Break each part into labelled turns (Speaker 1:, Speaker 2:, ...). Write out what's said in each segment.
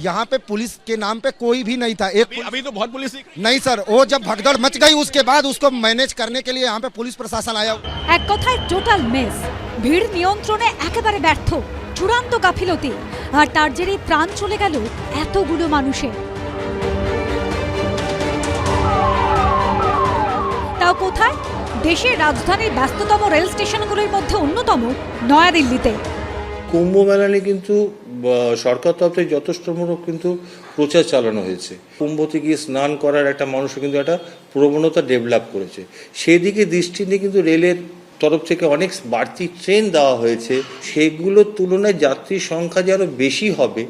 Speaker 1: यहाँ पे पुलिस के नाम पे कोई भी नहीं था।
Speaker 2: अभी तो बहुत पुलिस
Speaker 1: नहीं सर, वो जब भगदड़ मच गई उसके बाद उसको मैनेज करने के लिए यहाँ पे पुलिस प्रशासन आया।
Speaker 3: এক কথায় টোটাল মেস, ভিড় নিয়ন্ত্রণে একেবারে ব্যর্থ, চূড়ান্ত গাফিলতি, আর তার জেরেই প্রাণ চলে গেল এতগুলো মানুষের। তাও কোথায়? দেশের রাজধানীর ব্যস্ততম রেল স্টেশনগুলোর মধ্যে অন্যতম নয়াদিল্লিতে।
Speaker 4: কুম্ভ মেলা নিয়ে কিন্তু সরকার তরফ থেকে যথেষ্টমূলক কিন্তু প্রচার চালানো হয়েছে। কুম্ভতে গিয়ে স্নান করার একটা মানুষও কিন্তু একটা প্রবণতা ডেভেলপ করেছে। সেই দিকে দৃষ্টি নিয়ে কিন্তু রেলের তরফ থেকে অনেক বাড়তি ট্রেন দেওয়া হয়েছে। সেগুলোর তুলনায় যাত্রীর সংখ্যা যে আরও বেশি হবে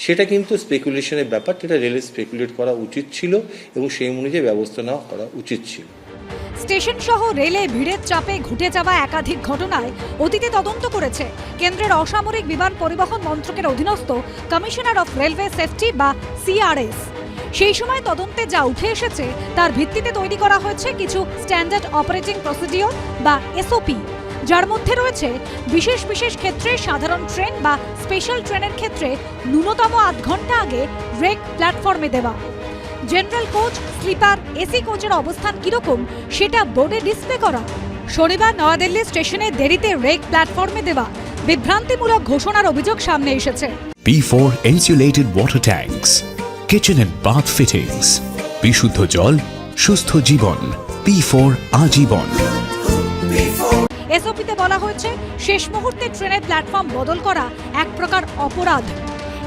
Speaker 4: সেটা কিন্তু স্পেকুলেশনের ব্যাপার, যেটা রেলের স্পেকুলেট করা উচিত ছিল এবং সেই অনুযায়ী ব্যবস্থা নেওয়া করা উচিত ছিল।
Speaker 3: স্টেশন সহ রেলে ভিড়ের চাপে ঘটে যাওয়া একাধিক ঘটনায় অতীতে তদন্ত করেছে কেন্দ্রের অসামরিক বিমান পরিবহন মন্ত্রকের অধীনস্থ কমিশনার অফ রেলওয়ে সেফটি বা সিআরএস। সেই সময় তদন্তে যা উঠে এসেছে তার ভিত্তিতে তৈরি করা হয়েছে কিছু স্ট্যান্ডার্ড অপারেটিং প্রসিডিওর বা এসওপি, যার মধ্যে রয়েছে বিশেষ বিশেষ ক্ষেত্রে সাধারণ ট্রেন বা স্পেশাল ট্রেনের ক্ষেত্রে ন্যূনতম 8 ঘন্টা আগে রেক প্ল্যাটফর্মে দেওয়া। জেনারেল কোচ, স্লিপার, এসি কোচের অবস্থান কিরকম সেটা বোর্ডে ডিসপ্লে করা। শনিবার নয়াদিল্লি স্টেশনে দেরিতে রেক প্ল্যাটফর্মে দেওয়া বিভ্রান্তিমূলক ঘোষণার অভিযোগ সামনে এসেছে।
Speaker 5: P4 insulated water tanks, kitchen and bath fittings, বিশুদ্ধ জল, সুস্থ জীবন, P4 আজীবন।
Speaker 3: এসওপিতে বলা হয়েছে শেষ মুহূর্তে ট্রেনের প্ল্যাটফর্ম বদল করা এক প্রকার অপরাধ।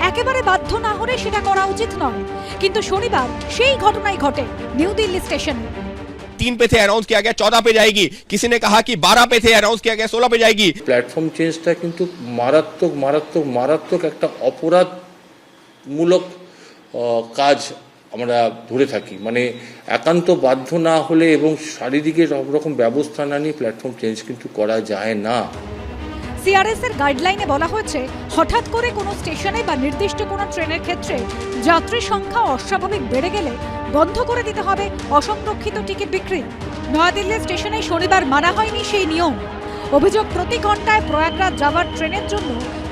Speaker 3: একেবারে বাধ্য না হলে সেটা করা উচিত নয়, কিন্তু শনিবার সেই ঘটনাই ঘটে নিউ দিল্লি স্টেশনে।
Speaker 2: 3 पे थे, अनाउंस किया गया 14 पे जाएगी, किसी ने कहा कि 12 पे थे, अनाउंस किया गया 16 पे जाएगी।
Speaker 4: প্ল্যাটফর্ম চেঞ্জটা কিন্তু মারাত্মক মারাত্মক মারাত্মক একটা অপরাধমূলক কাজ আমরা ধরে থাকি। মানে একান্ত বাধ্য না হলে এবং শারীরিক সব রকম ব্যবস্থা না নিয়ে প্ল্যাটফর্ম চেঞ্জ কিন্তু করা যায় না।
Speaker 3: সিআরএস এর গাইডলাইনে বলা হয়েছে হঠাৎ করে কোনো স্টেশনে বা নির্দিষ্ট কোনো ট্রেনের ক্ষেত্রে যাত্রীর সংখ্যা অস্বাভাবিক বেড়ে গেলে বন্ধ করে দিতে হবে অসংরক্ষিত টিকিট বিক্রি। নয়াদিল্লি স্টেশনে শনিবার মানা হয়নি সেই নিয়ম। অভিযোগ, প্রতি ঘন্টায় প্রয়াগরাজ যাওয়ার ট্রেনের জন্য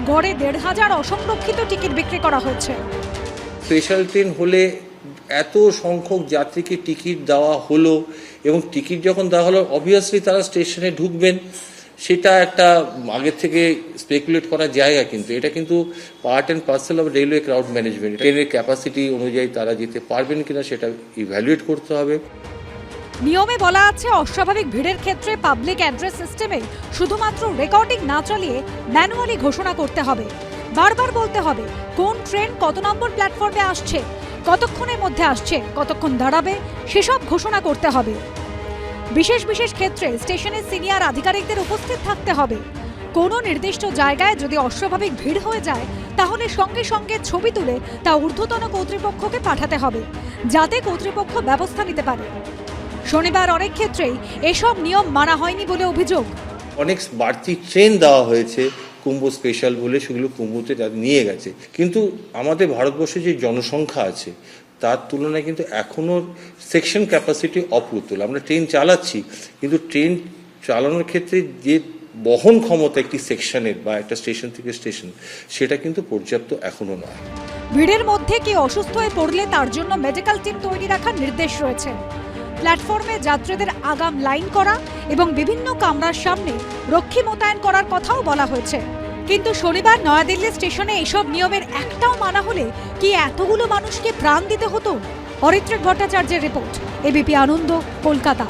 Speaker 3: গড়ে 1500 অসংরক্ষিত টিকিট বিক্রি করা হয়েছে।
Speaker 4: স্পেশাল ট্রেন হলে এত সংখ্যক যাত্রীকে টিকিট দেওয়া হলো এবং টিকিট যখন দেওয়া হলো অবভিয়াসলি তারা স্টেশনে ঢুকবেন, সেটা একটা আগের থেকে স্পেকুলেট করার জায়গা। কিন্তু এটা কিন্তু part and parcel of railway crowd management. ট্রেনের ক্যাপাসিটি অনুযায়ী তারা যেতে পারবেন কিনা সেটা ইভ্যালুয়েট করতে হবে।
Speaker 3: নিয়মে বলা আছে অস্বাভাবিক ভিড়ের ক্ষেত্রে পাবলিক অ্যাড্রেস সিস্টেমে শুধুমাত্র রেকর্ডিং না চালিয়ে ম্যানুয়ালি ঘোষণা করতে হবে। বারবার বলতে হবে কোন ট্রেন কত নম্বর প্ল্যাটফর্মে আসছে, কতক্ষণের মধ্যে আসছে, কতক্ষণ দাঁড়াবে, সেসব ঘোষণা করতে হবে। বিশেষ বিশেষ ক্ষেত্রে স্টেশনের সিনিয়র আধিকারিকদের উপস্থিত থাকতে হবে। কোনো নির্দিষ্ট জায়গায় যদি অস্বাভাবিক ভিড় হয়ে যায় তাহলে সঙ্গে সঙ্গে ছবি তুলে তা ঊর্ধ্বতন কর্তৃপক্ষকে পাঠাতে হবে, যাতে কর্তৃপক্ষ ব্যবস্থা নিতে পারে। শনিবার অনেক ক্ষেত্রেই এসব নিয়ম মানা হয়নি বলে অভিযোগ।
Speaker 4: অনেক বাড়তি ট্রেন দেওয়া হয়েছে কুম্ভ স্পেশাল বলে, সেগুলো কুম্ভতে নিয়ে গেছে। কিন্তু আমাদের ভারতবর্ষে যে জনসংখ্যা আছে তার তুলনায় কিন্তু এখনও সেকশন ক্যাপাসিটি অপ্রতুল। আমরা ট্রেন চালাচ্ছি, কিন্তু ট্রেন চালানোর ক্ষেত্রে যে বহন ক্ষমতা একটি সেকশনের বা একটা স্টেশন থেকে স্টেশন, সেটা কিন্তু পর্যাপ্ত এখনও নয়।
Speaker 3: ভিড়ের মধ্যে কেউ অসুস্থ হয়ে পড়লে তার জন্য মেডিকেল টিম তৈরি রাখার নির্দেশ রয়েছে। প্ল্যাটফর্মে যাত্রীদের আগাম লাইন করা এবং বিভিন্ন কামরার সামনে রক্ষী মোতায়েন করার কথাও বলা হয়েছে। কিন্তু শনিবার নয়াদিল্লি স্টেশনে এসব নিয়মের একটাও মানা হলে কি এতগুলো মানুষকে প্রাণ দিতে হতো? অরিত্রিক ভট্টাচার্যের রিপোর্ট, এবিপি আনন্দ, কলকাতা।